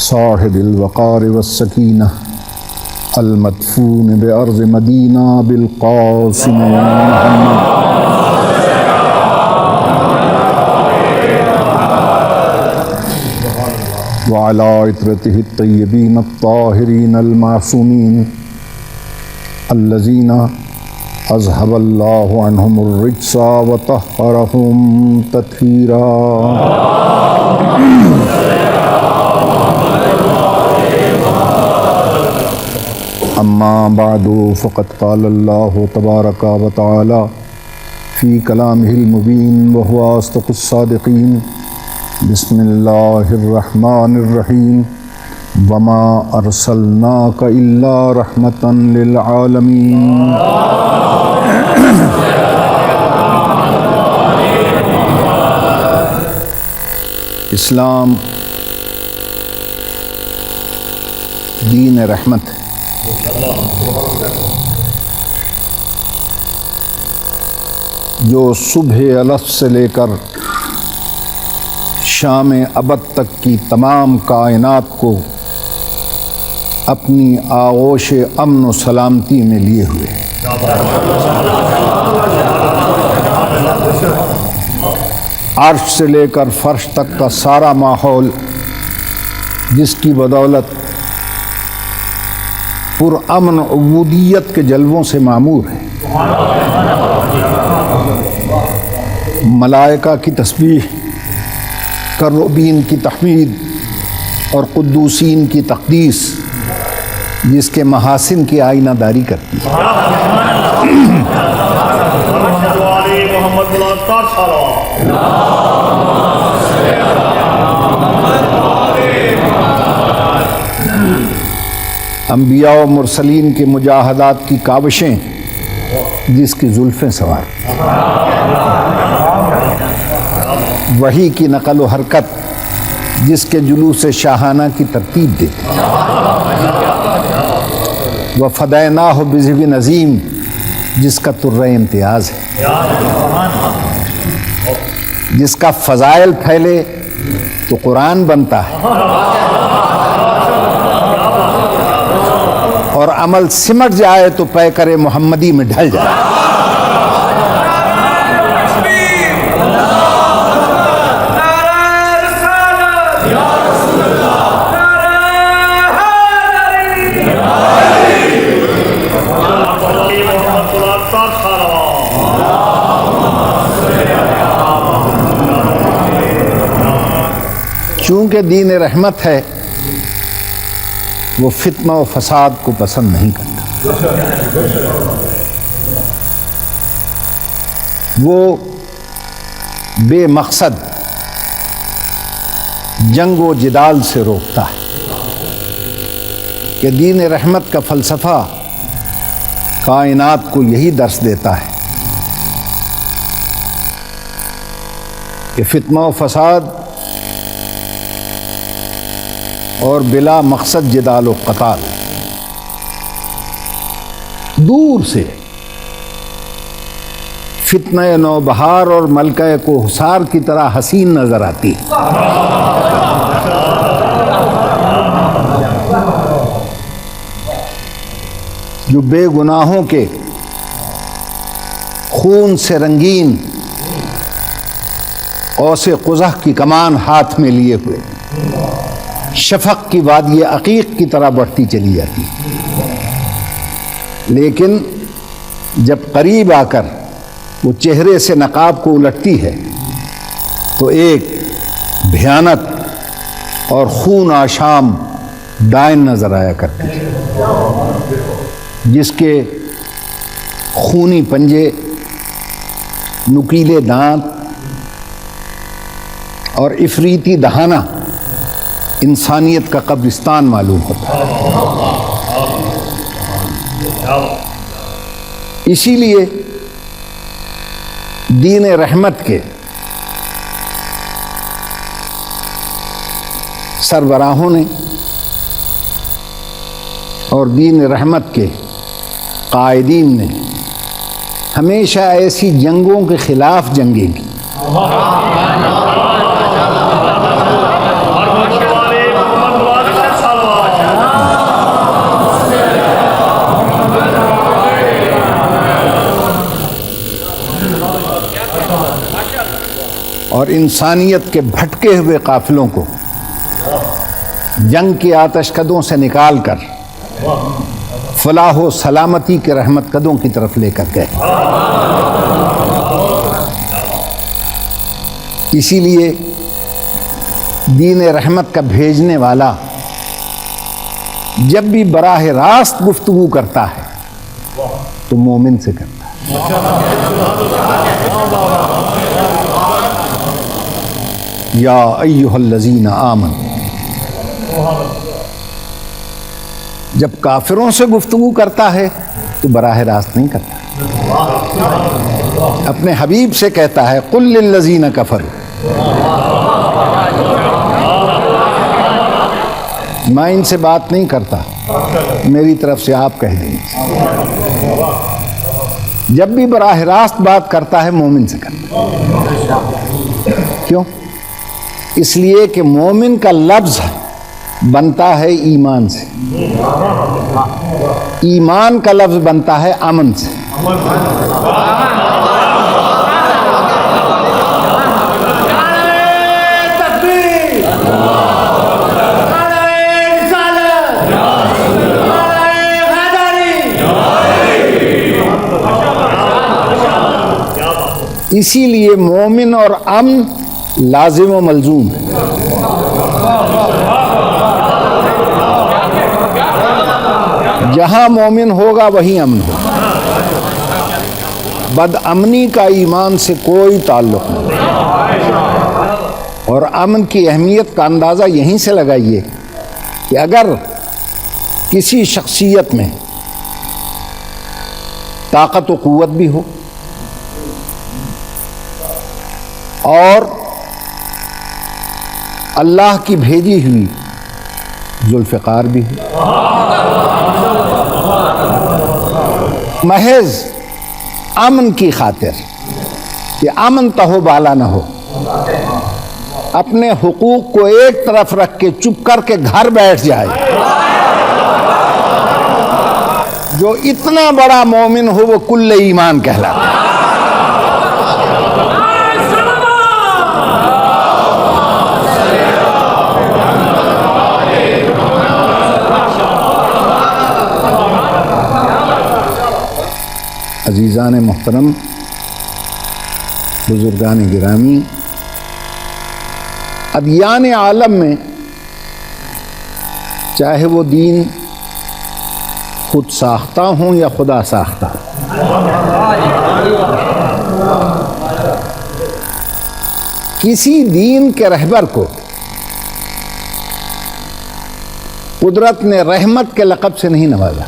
صاحب الوقار والسکینہ المدفون بأرض مدینہ بالقاسم محمد وعلى عطرته الطیبین الطاہرین المعصومین الذین اذهب اللہ عنہم الرجس وطہرہم تطہیرا. اما بعد فقد قال اللہ تبارک و تعالی فی کلامہ المبین وهو اصدق الصادقین. بسم اللہ الرحمن الرحیم. وما ارسلناک الا رحمتا للعالمین. اسلام دین رحمت ہے. جو صبح الف سے لے کر شام ابد تک کی تمام کائنات کو اپنی آغوش امن و سلامتی میں لیے ہوئے. عرش سے لے کر فرش تک کا سارا ماحول جس کی بدولت پرامن عبودیت کے جلووں سے معمور ہے. ملائکہ کی تسبیح، کروبین کی تحمید اور قدوسین کی تقدیس جس کے محاسن کی آئینہ داری کرتی ہے. انبیاء و مرسلین کے مجاہدات کی کاوشیں جس کی زلفیں سوار، وحی کی نقل و حرکت جس کے جلوس شاہانہ کی ترتیب دیتی، وفدیناہ بذبح عظیم جس کا طرہ امتیاز ہے، جس کا فضائل پھیلے تو قرآن بنتا ہے اور عمل سمٹ جائے تو پیکر محمدی میں ڈھل جائے. چونکہ دین رحمت ہے وہ فتنہ و فساد کو پسند نہیں کرتا. وہ بے مقصد جنگ و جدال سے روکتا ہے کہ دین رحمت کا فلسفہ کائنات کو یہی درس دیتا ہے کہ فتنہ و فساد اور بلا مقصد جدال و قتال دور سے فتنہ نوبہار اور ملکہ کوہسار کی طرح حسین نظر آتی ہے. جو بے گناہوں کے خون سے رنگین قوس قزح کی کمان ہاتھ میں لیے ہوئے شفق کی وادی عقیق کی طرح بڑھتی چلی جاتی، لیکن جب قریب آ کر وہ چہرے سے نقاب کو الٹتی ہے تو ایک بھیانک اور خون آشام ڈائن نظر آیا کرتی ہے جس کے خونی پنجے، نکیلے دانت اور افریتی دہانہ انسانیت کا قبرستان معلوم ہوتا ہے. اسی لیے دین رحمت کے سربراہوں نے اور دین رحمت کے قائدین نے ہمیشہ ایسی جنگوں کے خلاف جنگیں کی اور انسانیت کے بھٹکے ہوئے قافلوں کو جنگ کی آتش کدوں سے نکال کر فلاح و سلامتی کے رحمت کدوں کی طرف لے کر گئے۔ اسی لیے دین رحمت کا بھیجنے والا جب بھی براہ راست گفتگو کرتا ہے تو مومن سے کرتا ہے۔ یا ایھا الذین آمنوا، جب کافروں سے گفتگو کرتا ہے تو براہ راست نہیں کرتا، اپنے حبیب سے کہتا ہے قل للذین کفروا، میں ان سے بات نہیں کرتا، میری طرف سے آپ کہہ دیں۔ جب بھی براہ راست بات کرتا ہے مومن سے کرتا ہے۔ کیوں؟ اس لیے کہ مومن کا لفظ بنتا ہے ایمان سے، ایمان کا لفظ بنتا ہے امن سے۔ اسی لیے مومن اور امن لازم و ملزوم ہے۔ جہاں مومن ہوگا وہیں امن ہوگا۔ بد امنی کا ایمان سے کوئی تعلق نہیں۔ اور امن کی اہمیت کا اندازہ یہیں سے لگائیے کہ اگر کسی شخصیت میں طاقت و قوت بھی ہو اور اللہ کی بھیجی ہوئی ذوالفقار بھی ہو، محض امن کی خاطر کہ امن تہو بالا نہ ہو، اپنے حقوق کو ایک طرف رکھ کے چپ کر کے گھر بیٹھ جائے، جو اتنا بڑا مومن ہو وہ کل ایمان کہلاتا ہے۔ عزیزان محترم، بزرگان گرامی، ادیان عالم میں چاہے وہ دین خود ساختہ ہوں یا خدا ساختہ، کسی دین کے رہبر کو قدرت نے رحمت کے لقب سے نہیں نوازا۔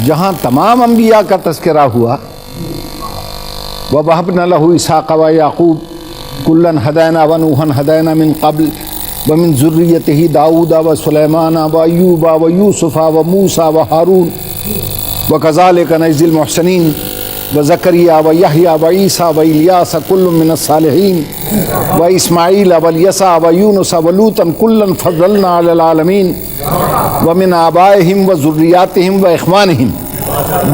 جہاں تمام انبیاء کا تذکرہ ہوا، وَوَهَبْنَا لَهُ إِسْحَاقَ وَيَعْقُوبَ كُلًّا هَدَيْنَا وَنُوحًا هَدَيْنَا مِن قَبْلُ وَمِن ذُرِّيَّتِهِ دَاوُودَ وَسُلَيْمَانَ وَأَيُّوبَ وَيُوسُفَ وَمُوسَى وَهَارُونَ وَكَذَلِكَ نَجْزِي الْمُحْسِنِينَ وَزَكَرِيَّا وَيَحْيَىٰ وَعِيسَىٰ وَإِلْيَاسَ كُلٌّ مِّنَ الصَّالِحِينَ وَإِسْمَاعِيلَ وَالْيَسَعَ وَيُونُسَ وَلُوطًا كُلًّا فَضَّلْنَا عَلَى الْعَالَمِينَ وَمِنْ آبَائِهِمْ وَذُرِّيَّاتِهِمْ وَإِخْوَانِهِمْ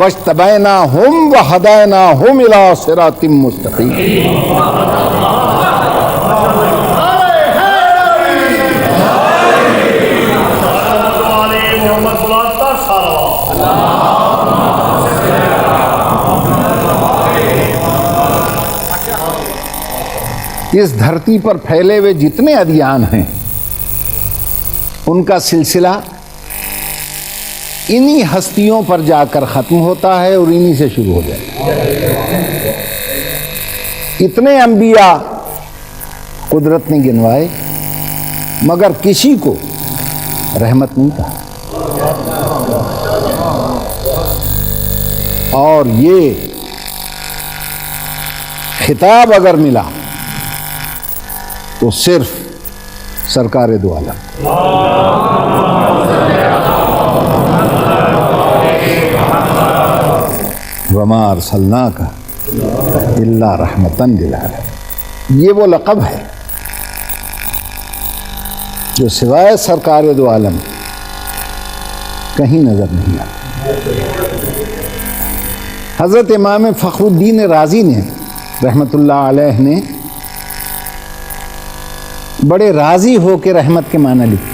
وَاجْتَبَيْنَاهُمْ وَهَدَيْنَاهُمْ إِلَىٰ صِرَاطٍ مُّسْتَقِيمٍ۔ اس دھرتی پر پھیلے ہوئے جتنے ادیان ہیں ان کا سلسلہ انہی ہستیوں پر جا کر ختم ہوتا ہے اور انہی سے شروع ہو جاتا ہے۔ اتنے انبیاء قدرت نے گنوائے مگر کسی کو رحمت نہیں کہا، اور یہ خطاب اگر ملا تو صرف سرکار دو عالم۔ وَمَا أَرْسَلْنَاكَ إِلَّا رَحْمَةً لِلْعَالَمِينَ، یہ وہ لقب ہے جو سوائے سرکار دو عالم کہیں نظر نہیں آتا۔ حضرت امام فخر الدین رازی نے رحمۃ اللہ علیہ نے بڑے راضی ہو کے رحمت کے معنی لکھے.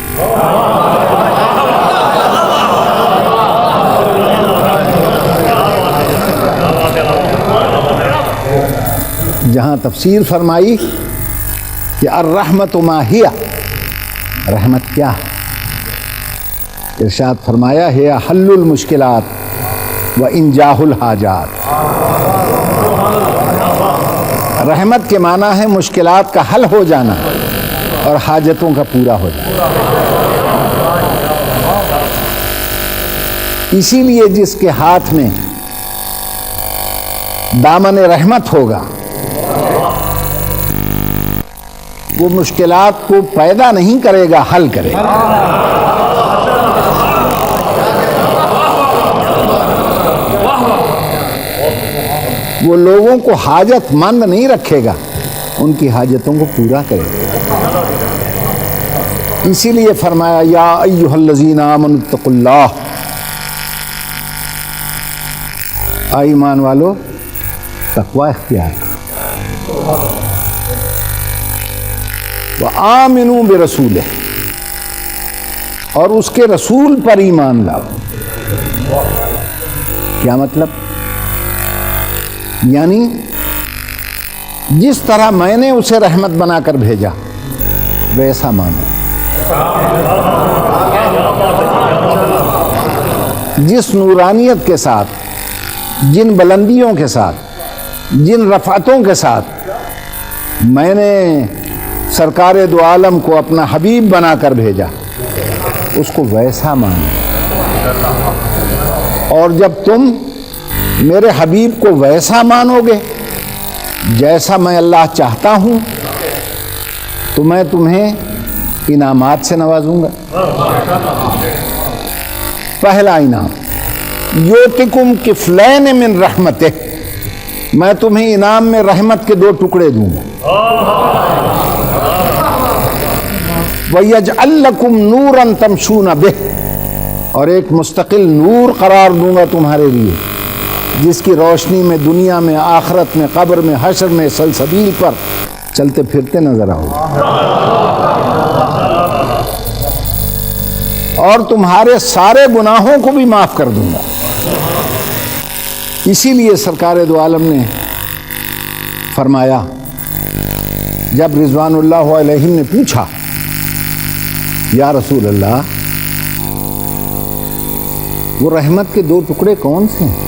جہاں تفسیر فرمائی کہ الرحمت ما ہی، رحمت کیا ہے، ارشاد فرمایا ہے حل المشکلات و انجاح الحاجات. رحمت کے معنی ہے مشکلات کا حل ہو جانا اور حاجتوں کا پورا ہو جانا. اسی لیے جس کے ہاتھ میں دامن رحمت ہوگا وہ مشکلات کو پیدا نہیں کرے گا، حل کرے گا. وہ لوگوں کو حاجت مند نہیں رکھے گا، ان کی حاجتوں کو پورا کرے گا. اسی لیے فرمایا یا ایھا الذین آمنوا اتقوا اللہ، ایمان والو تقوی اختیار کرو. وآمنوا برسولہ، اور اس کے رسول پر ایمان لاؤ. کیا مطلب؟ یعنی جس طرح میں نے اسے رحمت بنا کر بھیجا ویسا مانو. جس نورانیت کے ساتھ، جن بلندیوں کے ساتھ، جن رفعتوں کے ساتھ میں نے سرکار دو عالم کو اپنا حبیب بنا کر بھیجا اس کو ویسا مانو. اور جب تم میرے حبیب کو ویسا مانو گے جیسا میں اللہ چاہتا ہوں تو میں تمہیں انعامات سے نوازوں گا. پہلا انعام یؤتکم کفلین من رحمتہ، میں تمہیں انعام میں رحمت کے 2 ٹکڑے دوں گا. وَيَجْعَلْ لَكُمْ نُورًا تَمْشُونَ بِهِ، اور ایک مستقل نور قرار دوں گا تمہارے لیے جس کی روشنی میں دنیا میں، آخرت میں، قبر میں، حشر میں سلسبیل پر چلتے پھرتے نظر آؤ. اور تمہارے سارے گناہوں کو بھی معاف کر دوں گا. اسی لیے سرکار دو عالم نے فرمایا جب رضوان اللہ علیہم نے پوچھا یا رسول اللہ وہ رحمت کے 2 ٹکڑے کون سے ہیں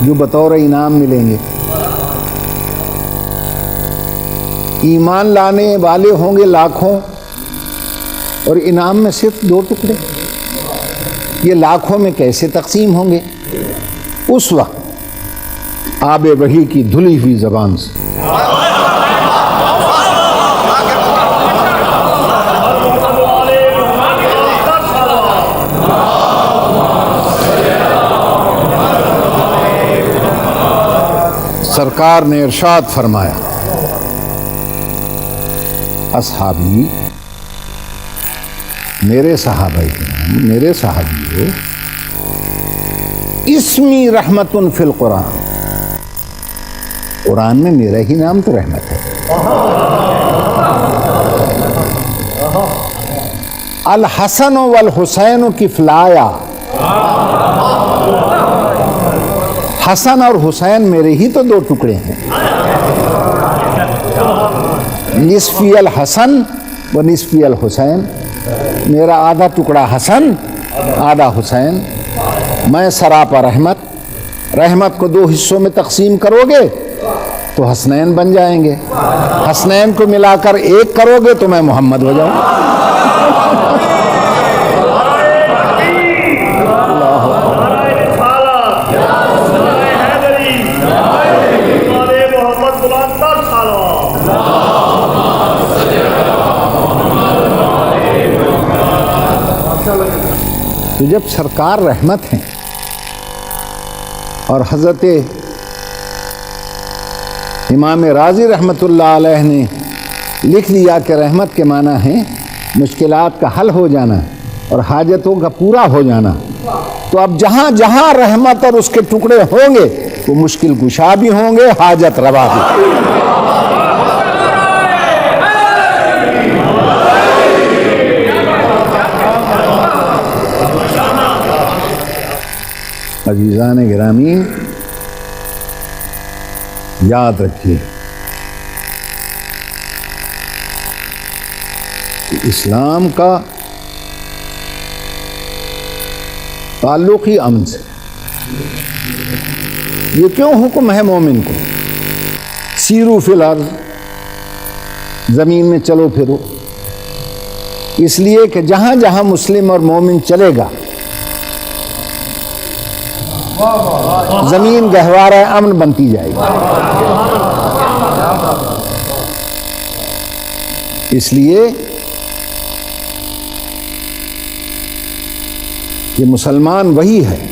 جو بطور انعام ملیں گے؟ ایمان لانے والے ہوں گے لاکھوں اور انعام میں صرف 2 ٹکڑے. یہ لاکھوں میں کیسے تقسیم ہوں گے؟ اس وقت آب وحی کی دھلی ہوئی زبان سے سرکار نے ارشاد فرمایا اصحابی، میرے صحابہ ہیں، میرے صحابی، اسمی رحمت فی القرآن، قرآن میں میرا ہی نام تو رحمت ہے. الحسن والحسین کفلایا، حسن اور حسین میرے ہی تو 2 ٹکڑے ہیں. نصفی الحسن و نصفی الحسین، میرا آدھا ٹکڑا حسن آدھا حسین. میں سراپا رحمت کو 2 حصوں میں تقسیم کرو گے تو حسنین بن جائیں گے، حسنین کو ملا کر 1 کرو گے تو میں محمد ہو جاؤں. تو جب سرکار رحمت ہیں اور حضرت امام رازی رحمت اللہ علیہ نے لکھ دیا کہ رحمت کے معنی ہیں مشکلات کا حل ہو جانا اور حاجتوں کا پورا ہو جانا، تو اب جہاں جہاں رحمت اور اس کے ٹکڑے ہوں گے وہ مشکل کشا بھی ہوں گے، حاجت روا بھی۔ عزیزان گرامی، یاد رکھیے کہ اسلام کا تعلق ہی امن سے۔ یہ کیوں حکم ہے مومن کو؟ سیرو فی الارض، زمین میں چلو پھرو، اس لیے کہ جہاں جہاں مسلم اور مومن چلے گا زمین گہوارہ امن بنتی جائے گی۔ اس لیے کہ مسلمان وہی ہے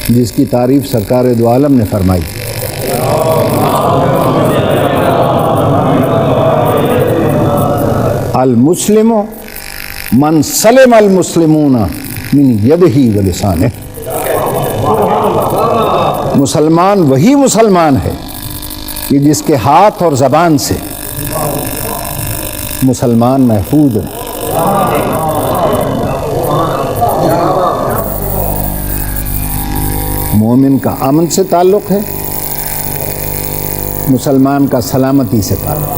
جس کی تعریف سرکار دو عالم نے فرمائی، المسلم من سلم المسلمون من یدہ ولسانہ۔ مسلمان وہی مسلمان ہے کہ جس کے ہاتھ اور زبان سے مسلمان محفوظ ہے۔ مومن کا امن سے تعلق ہے، مسلمان کا سلامتی سے تعلق ہے۔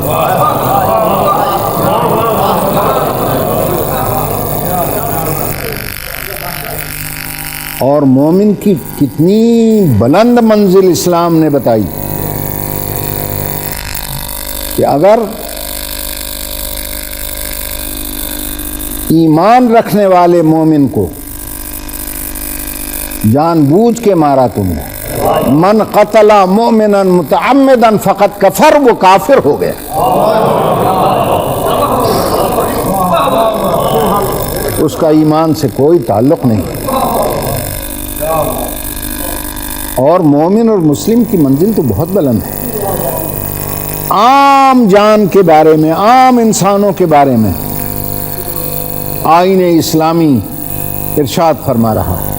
اور مومن کی کتنی بلند منزل اسلام نے بتائی کہ اگر ایمان رکھنے والے مومن کو جان بوجھ کے مارا تم نے، من قتل مؤمنا متعمدا فقد کفر، وہ کافر ہو گیا، اس کا ایمان سے کوئی تعلق نہیں۔ اور مومن اور مسلم کی منزل تو بہت بلند ہے۔ عام جان کے بارے میں، عام انسانوں کے بارے میں آئین اسلامی ارشاد فرما رہا ہے،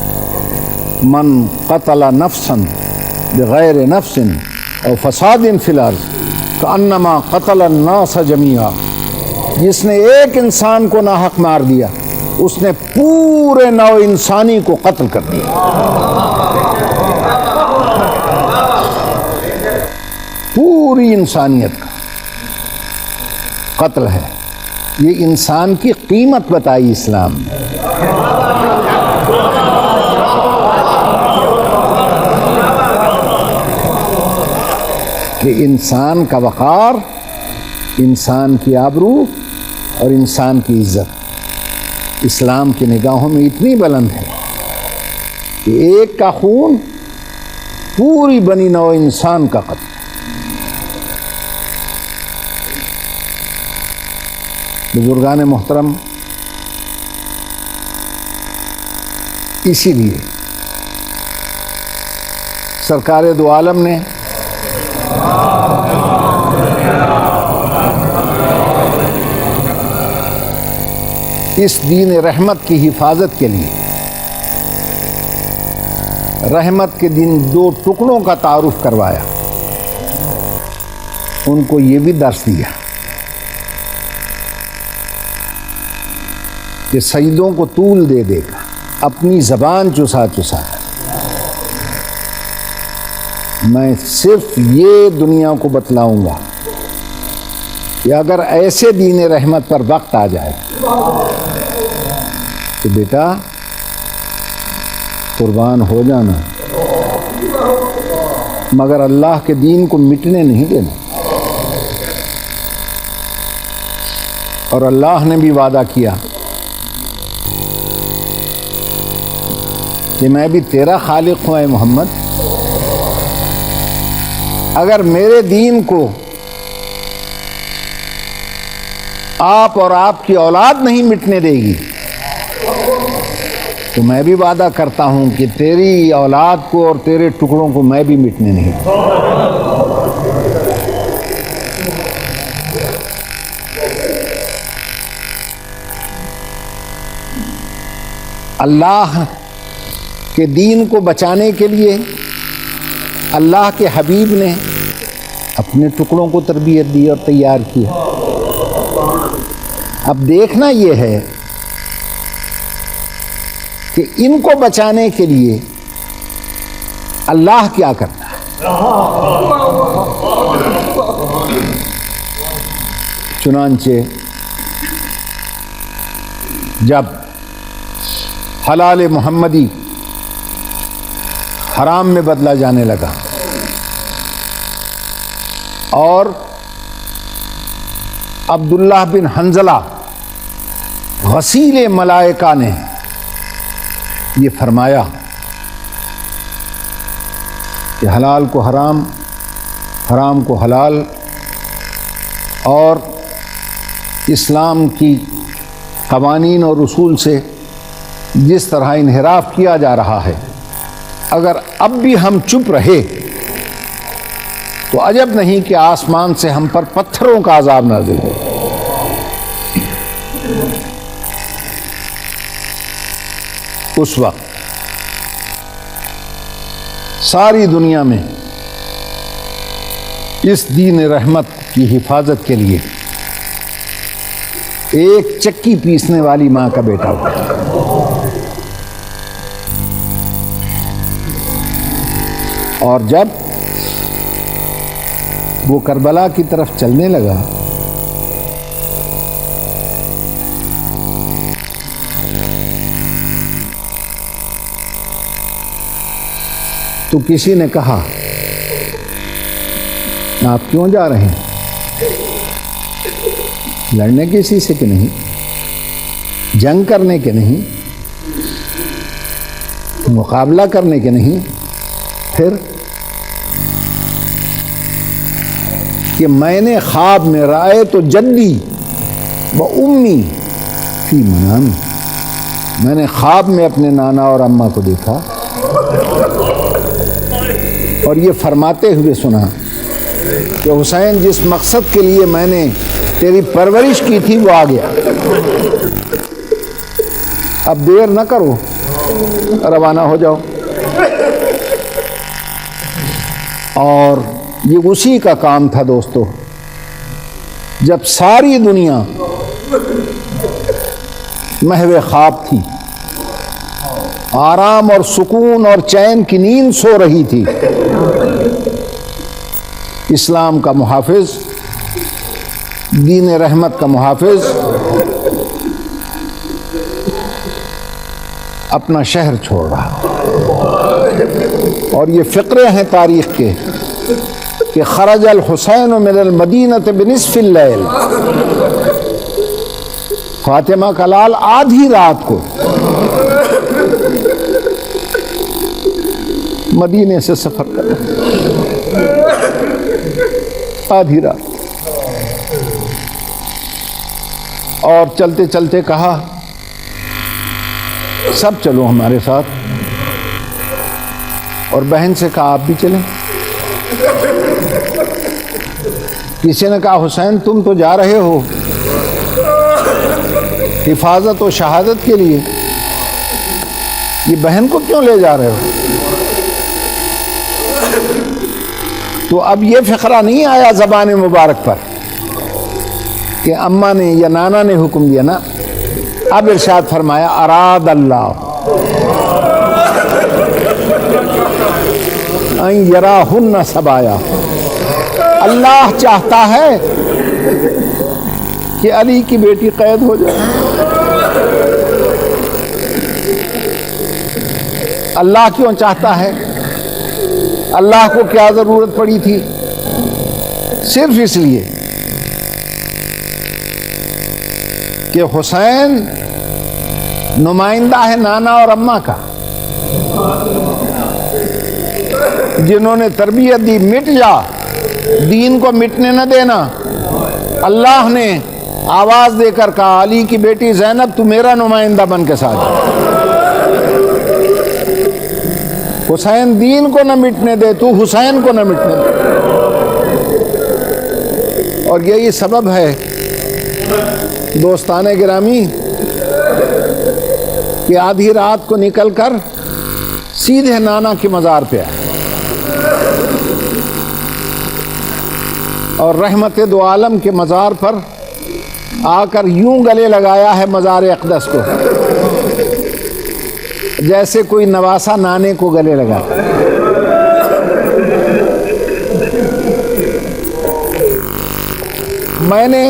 من قتل نفسا بغیر نفس او فساد فی الارض کانما قتل الناس جميعا۔ جس نے ایک انسان کو ناحق مار دیا اس نے پورے نو انسانی کو قتل کر دیا، پوری انسانیت کا قتل ہے۔ یہ انسان کی قیمت بتائی اسلام نے۔ کہ انسان کا وقار، انسان کی آبرو اور انسان کی عزت اسلام کی نگاہوں میں اتنی بلند ہے کہ ایک کا خون پوری بنی نوع انسان کا قتل۔ بزرگان محترم، اسی لیے سرکار دو عالم نے اس دین رحمت کی حفاظت کے لیے رحمت کے دن دو ٹکڑوں کا تعارف کروایا، ان کو یہ بھی درس دیا کہ سجدوں کو طول دے دے گا، اپنی زبان چسا چسا۔ میں صرف یہ دنیا کو بتلاؤں گا کہ اگر ایسے دین رحمت پر وقت آ جائے تو بیٹا قربان ہو جانا، مگر اللہ کے دین کو مٹنے نہیں دینا۔ اور اللہ نے بھی وعدہ کیا کہ میں بھی تیرا خالق ہوں اے محمد، اگر میرے دین کو آپ اور آپ کی اولاد نہیں مٹنے دے گی تو میں بھی وعدہ کرتا ہوں کہ تیری اولاد کو اور تیرے ٹکڑوں کو میں بھی مٹنے نہیں دوں۔ اللہ کے دین کو بچانے کے لیے اللہ کے حبیب نے اپنے ٹکڑوں کو تربیت دی اور تیار کیا۔ اب دیکھنا یہ ہے کہ ان کو بچانے کے لیے اللہ کیا کرتا ہے۔ چنانچہ جب حلال محمدی حرام میں بدلا جانے لگا اور عبداللہ بن حنظلہ غسیل ملائکہ نے یہ فرمایا کہ حلال کو حرام، حرام کو حلال، اور اسلام کی قوانین اور اصول سے جس طرح انحراف کیا جا رہا ہے، اگر اب بھی ہم چپ رہے تو عجب نہیں کہ آسمان سے ہم پر پتھروں کا عذاب نازل ہو۔ اس وقت ساری دنیا میں اس دین رحمت کی حفاظت کے لیے ایک چکی پیسنے والی ماں کا بیٹا ہوا۔ اور جب وہ کربلا کی طرف چلنے لگا تو کسی نے کہا آپ کیوں جا رہے ہیں؟ لڑنے کسی سے کہ نہیں، جنگ کرنے کے نہیں، مقابلہ کرنے کے نہیں، پھر کہ میں نے خواب میں رائے تو جدی و امی فی منام، میں نے خواب میں اپنے نانا اور اماں کو دیکھا اور یہ فرماتے ہوئے سنا کہ حسین جس مقصد کے لیے میں نے تیری پرورش کی تھی وہ آ گیا، اب دیر نہ کرو، روانہ ہو جاؤ۔ اور یہ اسی کا کام تھا دوستو، جب ساری دنیا محو خواب تھی، آرام اور سکون اور چین کی نیند سو رہی تھی، اسلام کا محافظ، دین رحمت کا محافظ اپنا شہر چھوڑ رہا۔ اور یہ فقرے ہیں تاریخ کے کہ خرج الحسین من المدینہ بنصف اللیل، فاطمہ کا لال آدھی رات کو مدینے سے سفر کر رہا، آدھی رات، اور چلتے چلتے کہا سب چلو ہمارے ساتھ، اور بہن سے کہا آپ بھی چلیں۔ کسی نے کہا حسین تم تو جا رہے ہو حفاظت و شہادت کے لیے، یہ بہن کو کیوں لے جا رہے ہو؟ تو اب یہ فقرہ نہیں آیا زبان مبارک پر کہ اماں نے یا نانا نے حکم دیا، نا، اب ارشاد فرمایا اراد اللہ ان یراہن سبایا، اللہ چاہتا ہے کہ علی کی بیٹی قید ہو جائے۔ اللہ کیوں چاہتا ہے؟ اللہ کو کیا ضرورت پڑی تھی؟ صرف اس لیے کہ حسین نمائندہ ہے نانا اور اماں کا، جنہوں نے تربیت دی مٹ جا، دین کو مٹنے نہ دینا۔ اللہ نے آواز دے کر کہا علی کی بیٹی زینب تو میرا نمائندہ بن کے ساتھ، حسین دین کو نہ مٹنے دے، تو حسین کو نہ مٹنے دے۔ اور یہی سبب ہے دوستان گرامی کہ آدھی رات کو نکل کر سیدھے نانا کے مزار پہ آئے اور رحمت دو عالم کے مزار پر آ کر یوں گلے لگایا ہے مزار اقدس کو، جیسے کوئی نواسا نانے کو گلے لگا۔ میں نے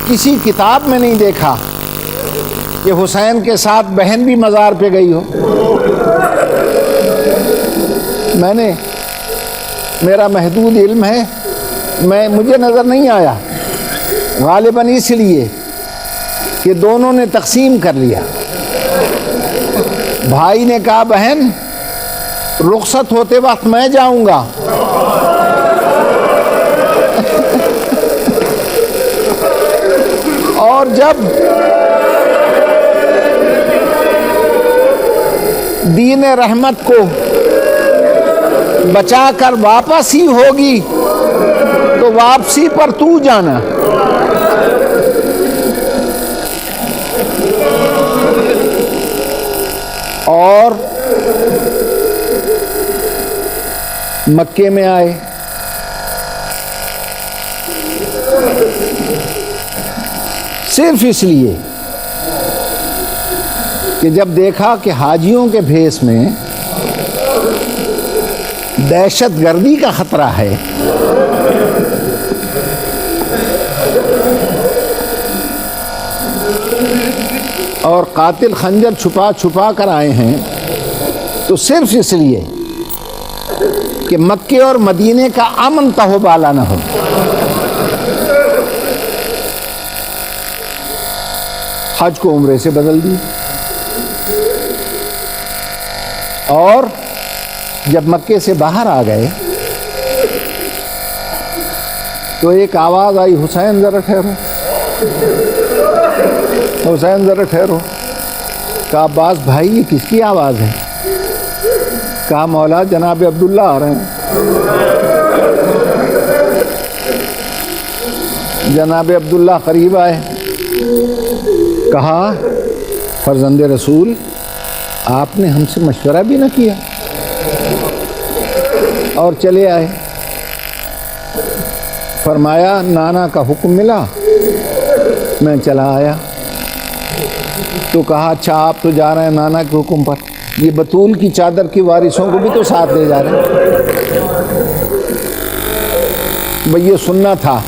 کسی کتاب میں نہیں دیکھا کہ حسین کے ساتھ بہن بھی مزار پہ گئی ہو۔ میرا محدود علم ہے، مجھے نظر نہیں آیا، غالباً اس لیے کہ دونوں نے تقسیم کر لیا۔ بھائی نے کہا بہن رخصت ہوتے وقت میں جاؤں گا، اور جب دین رحمت کو بچا کر واپس ہی ہوگی تو واپسی پر تو جانا۔ اور مکے میں آئے، صرف اس لیے کہ جب دیکھا کہ حاجیوں کے بھیس میں دہشت گردی کا خطرہ ہے، اور قاتل خنجر چھپا چھپا کر آئے ہیں، تو صرف اس لیے کہ مکے اور مدینے کا امن تہو بالا نہ ہو، حج کو عمرے سے بدل دی۔ اور جب مکے سے باہر آ گئے تو ایک آواز آئی، حسین ذرا ٹھہرو، حسین ذرا ٹھہرو۔ کہا عباس بھائی یہ کس کی آواز ہے؟ کہا مولا جناب عبداللہ آ رہے ہیں۔ جناب عبداللہ قریب آئے، کہا فرزند رسول آپ نے ہم سے مشورہ بھی نہ کیا، اور چلے آئے۔ فرمایا نانا کا حکم ملا، میں چلا آیا۔ تو کہا اچھا آپ تو جا رہے ہیں نانا کے حکم پر، یہ بطول کی چادر کی وارثوں کو بھی تو ساتھ لے جا رہے ہیں۔ بھئی یہ سننا تھا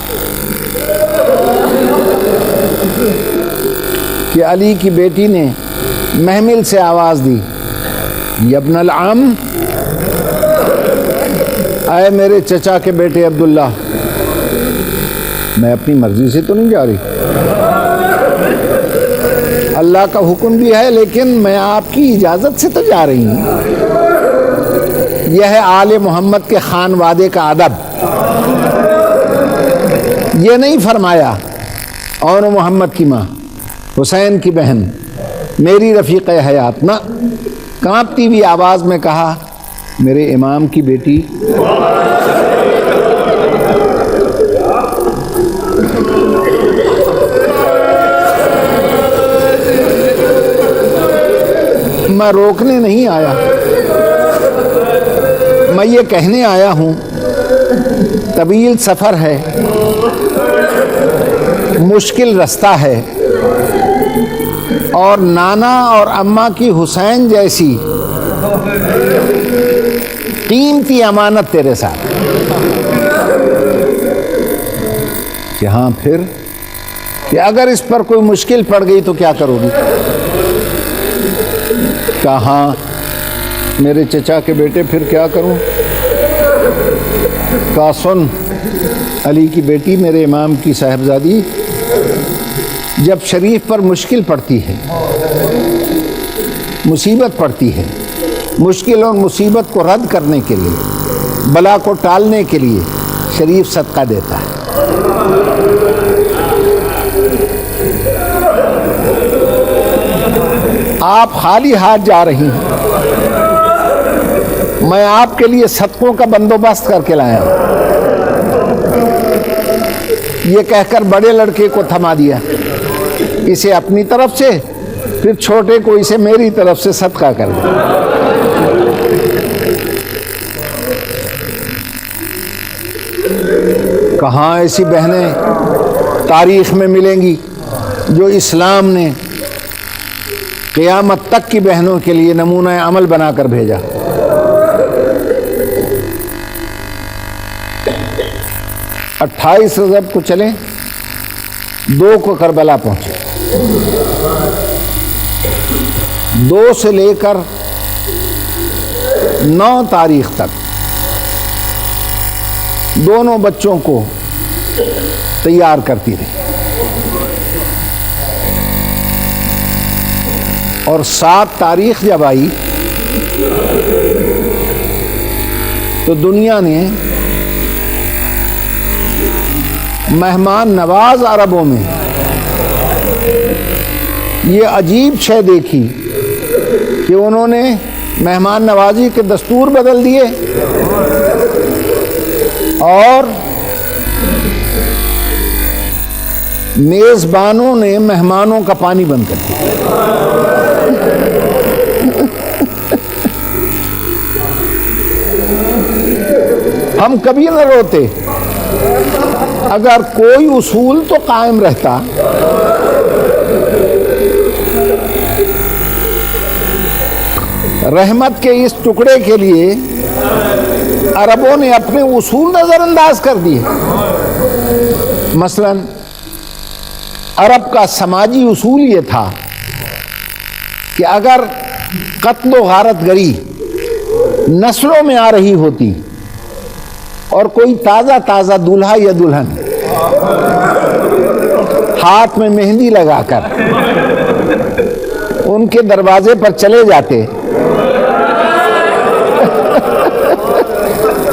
کہ علی کی بیٹی نے محمل سے آواز دی، یبن العم، اے میرے چچا کے بیٹے عبداللہ، میں اپنی مرضی سے تو نہیں جا رہی، اللہ کا حکم بھی ہے لیکن میں آپ کی اجازت سے تو جا رہی ہوں۔ یہ ہے آل محمد کے خانوادے کا ادب۔ یہ نہیں فرمایا اور محمد کی ماں، حسین کی بہن، میری رفیق حیات، نہ، کانپتی ہوئی آواز میں کہا میرے امام کی بیٹی۔ میں روکنے نہیں آیا، میں یہ کہنے آیا ہوں طویل سفر ہے، مشکل رستہ ہے، اور نانا اور اماں کی حسین جیسی قیمتی امانت تیرے ساتھ، کہ ہاں پھر کہ اگر اس پر کوئی مشکل پڑ گئی تو کیا کرو گی؟ کہا ہاں میرے چچا کے بیٹے پھر کیا کروں؟ کہا سن علی کی بیٹی، میرے امام کی صاحبزادی، جب شریف پر مشکل پڑتی ہے، مصیبت پڑتی ہے، مشکل اور مصیبت کو رد کرنے کے لیے، بلا کو ٹالنے کے لیے شریف صدقہ دیتا ہے۔ آپ خالی ہاتھ جا رہی ہیں، میں آپ کے لیے صدقوں کا بندوبست کر کے لایا ہوں۔ یہ کہہ کر بڑے لڑکے کو تھما دیا، اسے اپنی طرف سے پھر چھوٹے کو اسے میری طرف سے صدقہ کر دیں۔ کہاں ایسی بہنیں تاریخ میں ملیں گی جو اسلام نے قیامت تک کی بہنوں کے لیے نمونہ عمل بنا کر بھیجا۔ 28 رجب کو چلیں، 2 کو کربلا پہنچے، 2 سے لے کر 9 تاریخ تک دونوں بچوں کو تیار کرتی رہی، اور 7 تاریخ جب آئی تو دنیا نے مہمان نواز عربوں میں یہ عجیب شے دیکھی کہ انہوں نے مہمان نوازی کے دستور بدل دیے اور میزبانوں نے مہمانوں کا پانی بند کر دیا۔ ہم کبھی نہ روتے اگر کوئی اصول تو قائم رہتا۔ رحمت کے اس ٹکڑے کے لیے عربوں نے اپنے اصول نظر انداز کر دیے۔ مثلا عرب کا سماجی اصول یہ تھا کہ اگر قتل و غارت گری نسلوں میں آ رہی ہوتی اور کوئی تازہ دولہا یا دلہن ہاتھ میں مہندی لگا کر ان کے دروازے پر چلے جاتے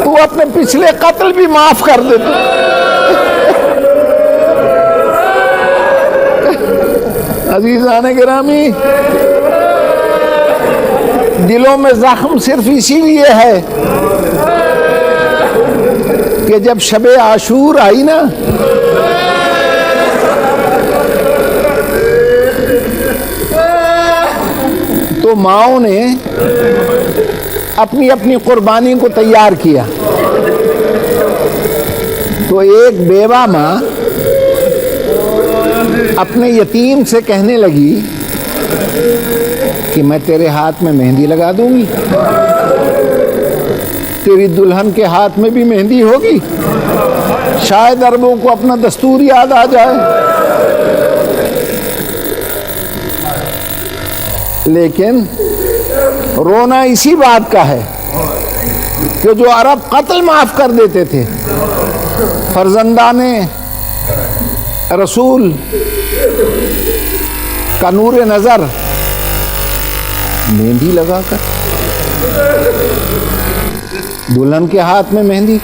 تو اپنے پچھلے قتل بھی معاف کر دیتے۔ عزیزان گرامی، دلوں میں زخم صرف اسی لیے ہے کہ جب شب عاشور آئی نا تو ماؤں نے اپنی اپنی قربانی کو تیار کیا۔ تو ایک بیوہ ماں اپنے یتیم سے کہنے لگی کہ میں تیرے ہاتھ میں مہندی لگا دوں گی، تیری دلہن کے ہاتھ میں بھی مہندی ہوگی، شاید عربوں کو اپنا دستور یاد آ جائے۔ لیکن رونا اسی بات کا ہے کہ جو عرب قتل معاف کر دیتے تھے، فرزندان رسول کا نور نظر مہندی لگا کر، دلہن کے ہاتھ میں مہندی۔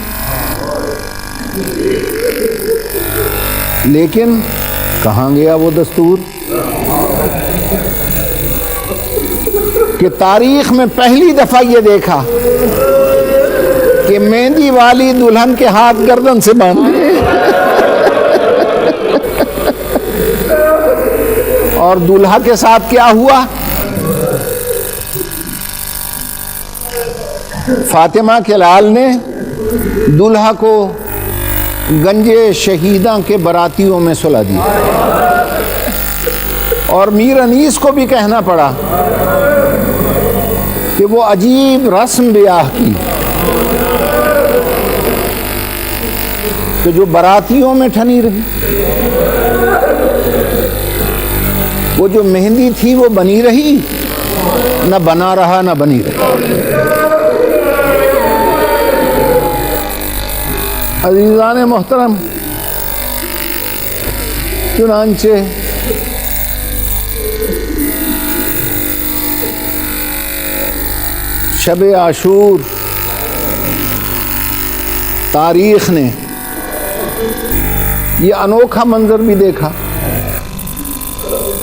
لیکن کہاں گیا وہ دستور کہ تاریخ میں پہلی دفعہ یہ دیکھا کہ مہندی والی دلہن کے ہاتھ گردن سے باندھے اور دولہا کے ساتھ کیا ہوا؟ فاطمہ کے لال نے دولہا کو گنجے شہیداں کے براتیوں میں سلا دیا، اور میر انیس کو بھی کہنا پڑا کہ وہ عجیب رسم بیاہ کی کہ جو براتیوں میں ٹھنی رہی، وہ جو مہندی تھی وہ بنی رہی، نہ بنا رہا نہ بنی رہی۔ عزیزان محترم، چنانچہ شب عاشور تاریخ نے یہ انوکھا منظر بھی دیکھا۔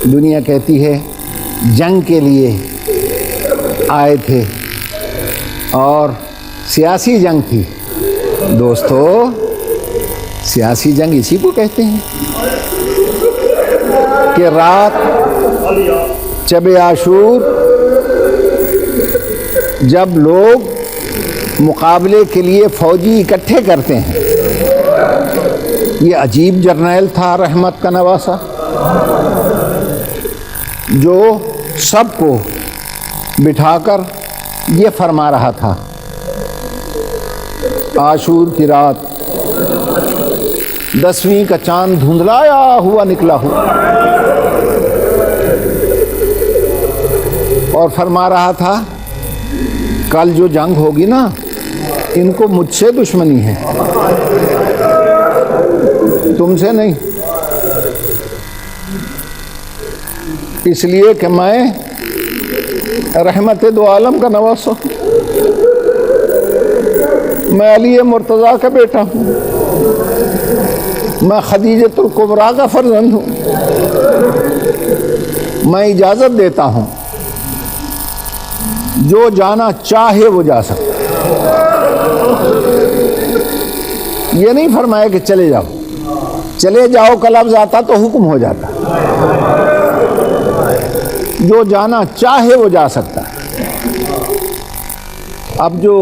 دنیا کہتی ہے جنگ کے لیے آئے تھے اور سیاسی جنگ تھی۔ دوستو، سیاسی جنگ اسی کو کہتے ہیں کہ رات شب عاشور جب لوگ مقابلے کے لیے فوجی اکٹھے کرتے ہیں، یہ عجیب جرنیل تھا رحمت کا نواسہ، جو سب کو بٹھا کر یہ فرما رہا تھا، عاشور کی رات 10ویں کا چاند دھندلایا ہوا نکلا ہوا، اور فرما رہا تھا کل جو جنگ ہوگی نا، ان کو مجھ سے دشمنی ہے، تم سے نہیں، اس لیے کہ میں رحمت دو عالم کا نواسہ، میں علی مرتضیٰ کا بیٹا ہوں، میں خدیجۃ الکبریٰ کا فرزند ہوں، میں اجازت دیتا ہوں جو جانا چاہے وہ جا سکتا، یہ نہیں فرمایا کہ چلے جاؤ کا لفظ آتا تو حکم ہو جاتا، جو جانا چاہے وہ جا سکتا ہے۔ اب جو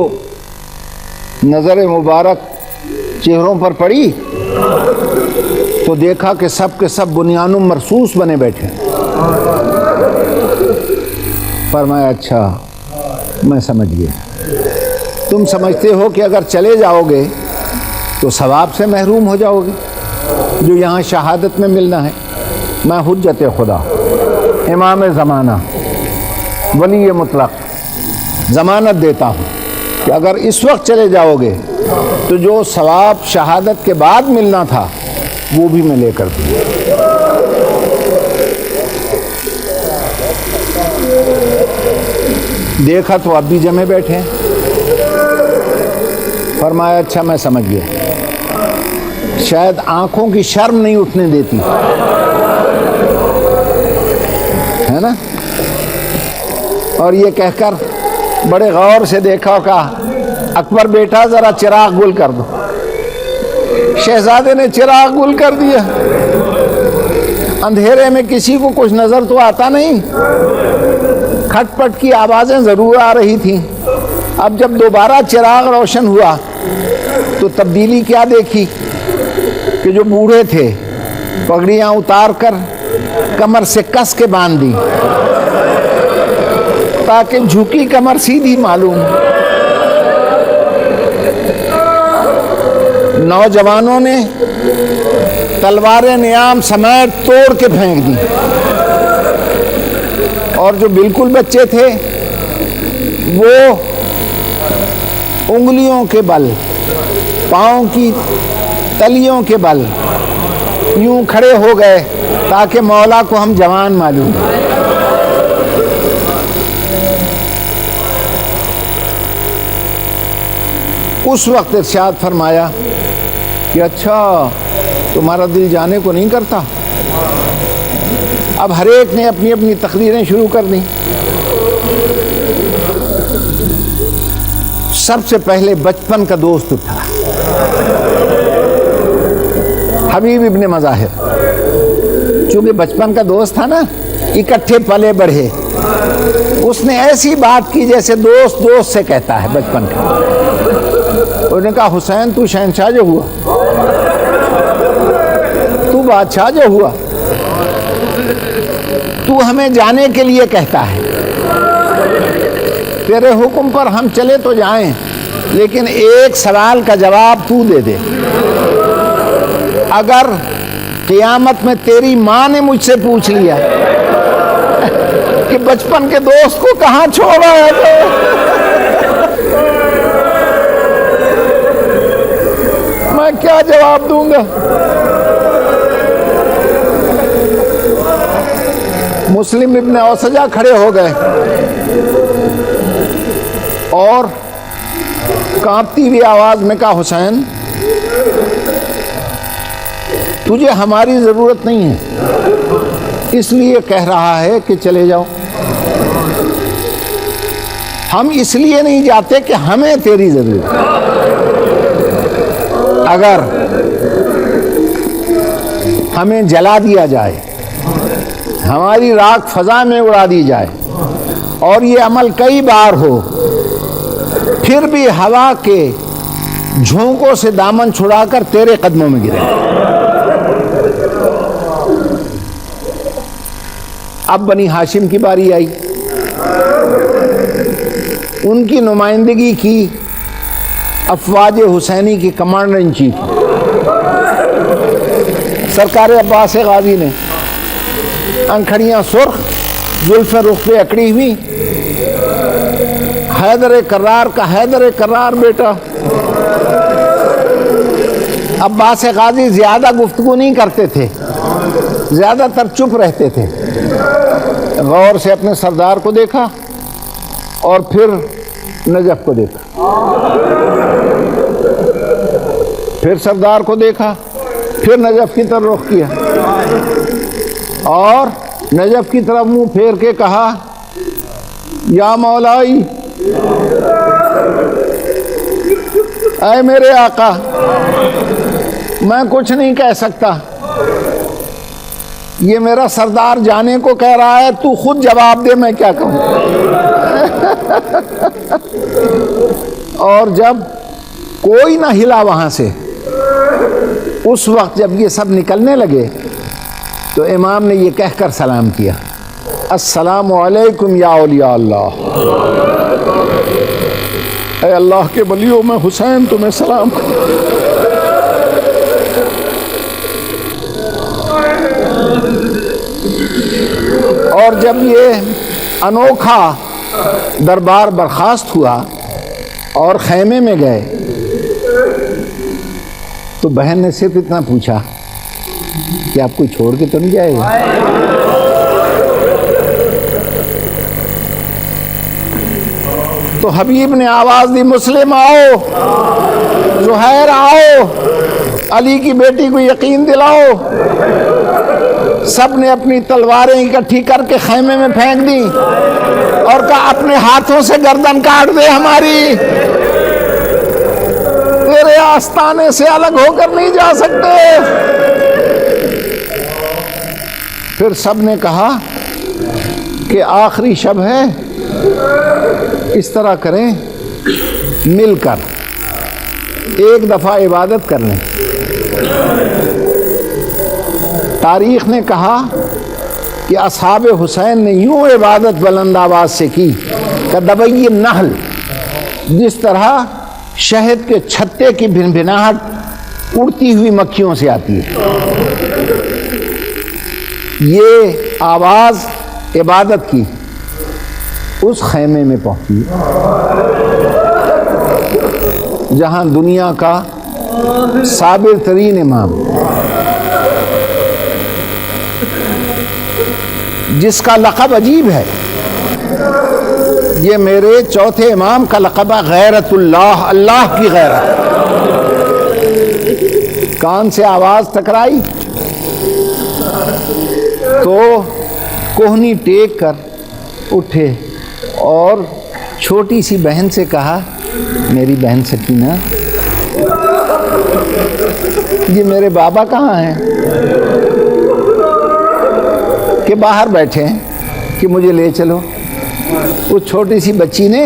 نظر مبارک چہروں پر پڑی تو دیکھا کہ سب کے سب بنیان مرصوص بنے بیٹھے، فرمایا اچھا میں سمجھ گیا، تم سمجھتے ہو کہ اگر چلے جاؤ گے تو ثواب سے محروم ہو جاؤ گے جو یہاں شہادت میں ملنا ہے۔ میں حجت خدا، امام زمانہ، ولی مطلق ضمانت دیتا ہوں کہ اگر اس وقت چلے جاؤ گے تو جو ثواب شہادت کے بعد ملنا تھا وہ بھی میں لے کر دوں۔ دیکھا تو اب بھی جمے بیٹھے، فرمایا اچھا میں سمجھ گیا، شاید آنکھوں کی شرم نہیں اٹھنے دیتی ہے نا، اور یہ کہہ کر بڑے غور سے دیکھا اور کہا اکبر بیٹا ذرا چراغ گل کر دو۔ شہزادے نے چراغ گل کر دیا، اندھیرے میں کسی کو کچھ نظر تو آتا نہیں، کھٹ پٹ کی آوازیں ضرور آ رہی تھیں۔ اب جب دوبارہ چراغ روشن ہوا تو تبدیلی کیا دیکھی کہ جو بوڑھے تھے پگڑیاں اتار کر کمر سے کس کے باندھ دی تاکہ جھکی کمر سیدھی معلوم۔ نوجوانوں نے تلواریں نیام سمیت توڑ کے پھینک دی، اور جو بالکل بچے تھے وہ انگلیوں کے بل، پاؤں کی تلیوں کے بل یوں کھڑے ہو گئے تاکہ مولا کو ہم جوان معلوم۔ اس وقت ارشاد فرمایا کہ اچھا تمہارا دل جانے کو نہیں کرتا۔ اب ہر ایک نے اپنی اپنی تقریریں شروع کر دیں۔ سب سے پہلے بچپن کا دوست اٹھا، حبیب ابن مظاہر، چونکہ بچپن کا دوست تھا نا، اکٹھے پلے بڑھے، اس نے ایسی بات کی جیسے دوست دوست سے کہتا ہے بچپن کا۔ انہوں نے کہا حسین تو شہنشاہ جو ہوا، تو بادشاہ جو ہوا، تو ہمیں جانے کے لیے کہتا ہے، تیرے حکم پر ہم چلے تو جائیں، لیکن ایک سوال کا جواب تو دے دے، اگر قیامت میں تیری ماں نے مجھ سے پوچھ لیا کہ بچپن کے دوست کو کہاں چھوڑا ہے تو میں کیا جواب دوں گا؟ مسلم ابن اوسجہ کھڑے ہو گئے اور کانپتی ہوئی آواز میں کہا حسین تجھے ہماری ضرورت نہیں ہے، اس لیے کہہ رہا ہے کہ چلے جاؤ۔ ہم اس لیے نہیں جاتے کہ ہمیں تیری ضرورت ہے، اگر ہمیں جلا دیا جائے ہماری راکھ فضا میں اڑا دی جائے اور یہ عمل کئی بار ہو، پھر بھی ہوا کے جھونکوں سے دامن چھڑا کر تیرے قدموں میں گرے۔ اب بنی ہاشم کی باری آئی، ان کی نمائندگی کی افواج حسینی کی کمانڈر ان چیف سرکار عباس غازی نے، انکھڑیاں سرخ، زلفیں رخ پہ اکڑی ہوئی، حیدر کرار کا حیدر کرار بیٹا۔ عباس غازی زیادہ گفتگو نہیں کرتے تھے، زیادہ تر چپ رہتے تھے۔ غور سے اپنے سردار کو دیکھا اور پھر نجف کو دیکھا، پھر سردار کو دیکھا، پھر نجف کی طرف رخ کیا اور نجف کی طرف منہ پھیر کے کہا، یا مولائی، اے میرے آقا، میں کچھ نہیں کہہ سکتا، یہ میرا سردار جانے کو کہہ رہا ہے، تو خود جواب دے میں کیا کہوں۔ اور جب کوئی نہ ہلا وہاں سے، اس وقت جب یہ سب نکلنے لگے تو امام نے یہ کہہ کر سلام کیا، السلام علیکم یا اولیاء اللہ، اے اللہ کے ولیوں، میں حسین تمہیں سلام کرتا ہوں۔ اور جب یہ انوکھا دربار برخاست ہوا اور خیمے میں گئے تو بہن نے صرف اتنا پوچھا کہ آپ کو چھوڑ کے تو نہیں جائے گا؟ تو حبیب نے آواز دی، مسلم آؤ، زہیر آؤ، علی کی بیٹی کو یقین دلاؤ۔ سب نے اپنی تلواریں اکٹھی کر کے خیمے میں پھینک دی اور کہا، اپنے ہاتھوں سے گردن کاٹ دے ہماری، تیرے آستانے سے الگ ہو کر نہیں جا سکتے۔ پھر سب نے کہا کہ آخری شب ہے، اس طرح کریں، مل کر ایک دفعہ عبادت کر لیں۔ تاریخ نے کہا کہ اصحاب حسین نے یوں عبادت بلند آواز سے کی کہ دبئی النحل، جس طرح شہد کے چھتے کی بھنبھناہٹ اڑتی ہوئی مکھیوں سے آتی ہے، یہ آواز عبادت کی اس خیمے میں پہنچی جہاں دنیا کا صابر ترین امام، جس کا لقب عجیب ہے، یہ میرے چوتھے امام کا لقب ہے غیرت اللہ، اللہ کی غیرت۔ کان سے آواز ٹکرائی تو کوہنی ٹیک کر اٹھے اور چھوٹی سی بہن سے کہا، میری بہن سکینہ، یہ میرے بابا کہاں ہیں؟ کہ باہر بیٹھے ہیں، کہ مجھے لے چلو۔ اس چھوٹی سی بچی نے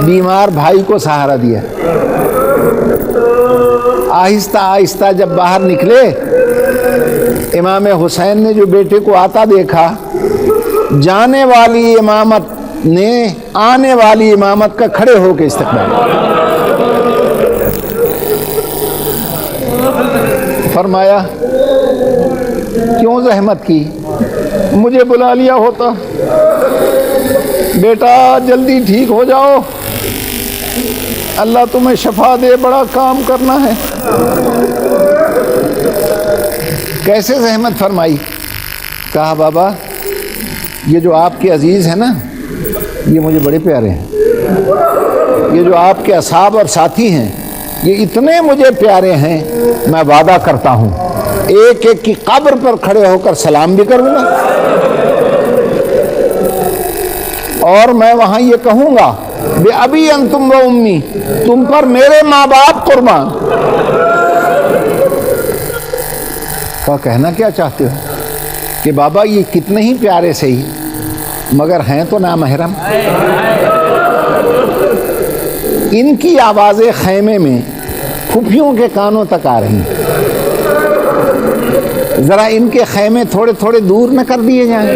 بیمار بھائی کو سہارا دیا۔ آہستہ آہستہ جب باہر نکلے، امام حسین نے جو بیٹے کو آتا دیکھا، جانے والی امامت نے آنے والی امامت کا کھڑے ہو کے استقبال، فرمایا کیوں زحمت کی، مجھے بلا لیا ہوتا، بیٹا جلدی ٹھیک ہو جاؤ، اللہ تمہیں شفا دے، بڑا کام کرنا ہے۔ کیسے زحمت فرمائی؟ کہا بابا یہ جو آپ کے عزیز ہیں نا، یہ مجھے بڑے پیارے ہیں، یہ جو آپ کے اصحاب اور ساتھی ہیں، یہ اتنے مجھے پیارے ہیں، میں وعدہ کرتا ہوں ایک ایک کی قبر پر کھڑے ہو کر سلام بھی کروں گا، اور میں وہاں یہ کہوں گا بے ابی انتم و امی، تم پر میرے ماں باپ قربان۔ کہا کہنا کیا چاہتے ہو؟ کہ بابا یہ کتنے ہی پیارے سے ہی مگر ہیں تو نامحرم. ان کی آوازیں خیمے میں پھوپھیوں کے کانوں تک آ رہی ہیں. ذرا ان کے خیمے تھوڑے تھوڑے دور نہ کر دیے جائیں.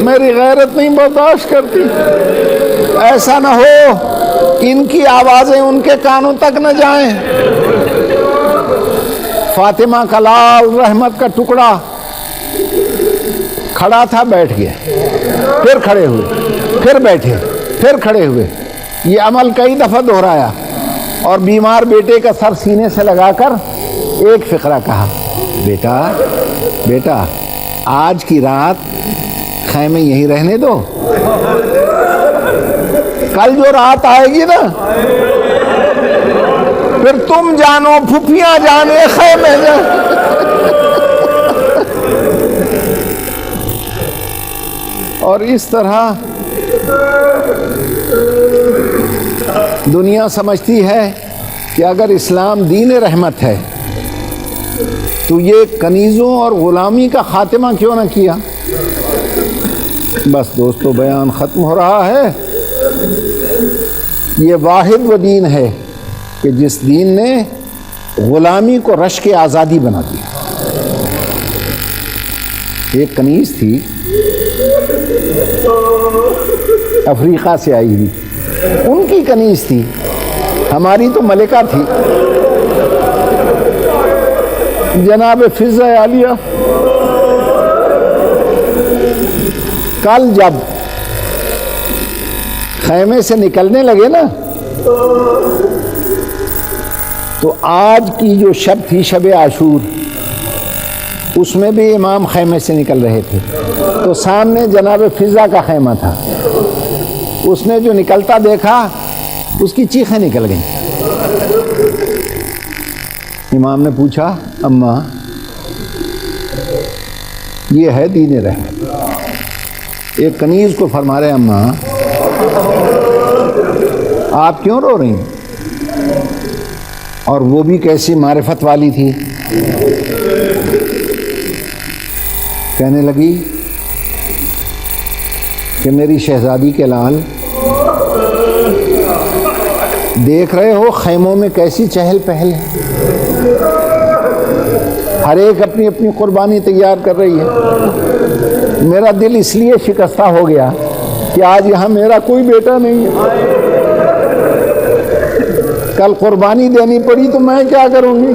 میری غیرت نہیں برداشت کرتی. ایسا نہ ہو ان کی آوازیں ان کے کانوں تک نہ جائیں. فاطمہ کا لال رحمت کا ٹکڑا کھڑا تھا، بیٹھ گیا، پھر کھڑے ہوئے، پھر بیٹھے، پھر کھڑے ہوئے. یہ عمل کئی دفعہ دہرایا اور بیمار بیٹے کا سر سینے سے لگا کر ایک فقرہ کہا، بیٹا بیٹا آج کی رات خیمے یہیں رہنے دو، کل جو رات آئے گی نا پھر تم جانو پھوپھیاں جانے خیمے جانے. اور اس طرح دنیا سمجھتی ہے کہ اگر اسلام دین رحمت ہے تو یہ کنیزوں اور غلامی کا خاتمہ کیوں نہ کیا. بس دوستو بیان ختم ہو رہا ہے. یہ واحد وہ دین ہے کہ جس دین نے غلامی کو رشک آزادی بنا دیا. ایک کنیز تھی افریقہ سے آئی ہوئی، ان کی کنیز تھی، ہماری تو ملکہ تھی. جناب فضہ عالیہ کل جب خیمے سے نکلنے لگے نا تو آج کی جو شب تھی شب عاشور، اس میں بھی امام خیمے سے نکل رہے تھے تو سامنے جناب فضہ کا خیمہ تھا. اس نے جو نکلتا دیکھا اس کی چیخیں نکل گئیں. امام نے پوچھا، اماں یہ ہے دین رحمت. ایک کنیز کو فرما رہے، اماں آپ کیوں رو رہی ہیں؟ اور وہ بھی کیسی معرفت والی تھی. کہنے لگی کہ میری شہزادی کے لال، دیکھ رہے ہو خیموں میں کیسی چہل پہل ہے، ہر ایک اپنی اپنی قربانی تیار کر رہی ہے. میرا دل اس لیے شکستہ ہو گیا کہ آج یہاں میرا کوئی بیٹا نہیں ہے. کل قربانی دینی پڑی تو میں کیا کروں گی؟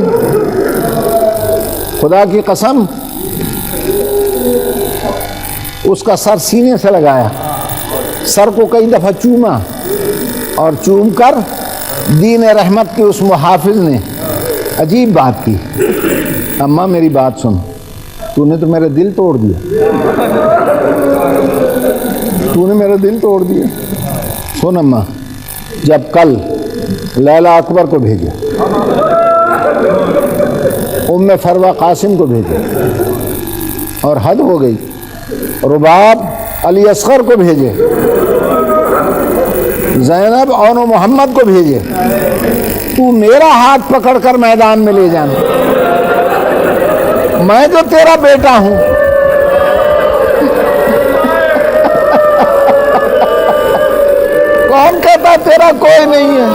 خدا کی قسم اس کا سر سینے سے لگایا، سر کو کئی دفعہ چوما اور چوم کر دین رحمت کے اس محافظ نے عجیب بات کی، اماں میری بات سن، تو نے تو میرا دل توڑ دیا، تو نے میرا دل توڑ دیا. سن اماں، جب کل لیلا اکبر کو بھیجے، ام فروہ قاسم کو بھیجے، اور حد ہو گئی رباب علی اصغر کو بھیجے، زینب اور محمد کو بھیجے، تو میرا ہاتھ پکڑ کر میدان میں لے جانا، میں جو تیرا بیٹا ہوں. کون کہتا تیرا کوئی نہیں ہے؟